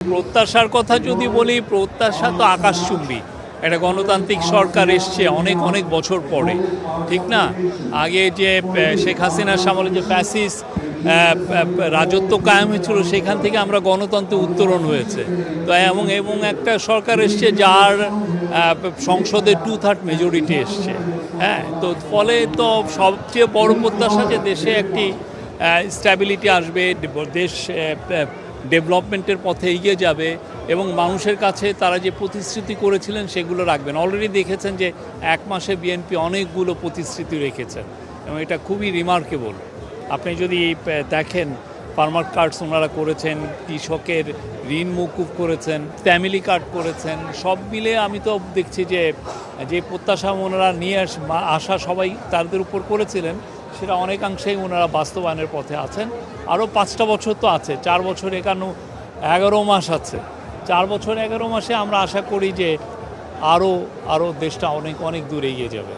প্রত্যাশার কথা যদি বলি, প্রত্যাশা তো আকাশচুম্বী। একটা গণতান্ত্রিক সরকার এসছে অনেক অনেক বছর পরে, ঠিক না? আগে যে শেখ হাসিনার সামলে যে ফ্যাসিস্ট রাজত্ব কায়েম হয়েছিল, সেখান থেকে আমরা গণতন্ত্রে উত্তরণ হয়েছে। তো এবং একটা সরকার এসছে যার সংসদে 2/3 মেজরিটি এসছে। হ্যাঁ, তো ফলে তো সবচেয়ে বড় প্রত্যাশা যে দেশে একটি স্ট্যাবিলিটি আসবে, দেশ ডেভেলপমেন্টের পথে এগিয়ে যাবে এবং মানুষের কাছে তারা যে প্রতিশ্রুতি করেছিলেন সেগুলো রাখবেন। অলরেডি দেখেছেন যে 1 মাসে বিএনপি অনেকগুলো প্রতিশ্রুতি রেখেছেন এবং এটা খুবই রিমার্কেবল। আপনি যদি দেখেন, ফার্মার কার্ডস ওনারা করেছেন, কৃষকের ঋণ মকুব করেছেন, ফ্যামিলি কার্ড করেছেন, সব মিলে আমি তো দেখছি যে যে প্রত্যাশা ওনারা নিয়ে আসা সবাই তাদের উপর করেছিলেন, সেটা অনেকাংশেই ওনারা বাস্তবায়নের পথে আছেন। আরও 5টা বছর তো আছে, 4 বছর 11 মাস আছে। 4 বছর 11 মাসে আমরা আশা করি যে আরও দেশটা অনেক অনেক দূর এগিয়ে যাবে।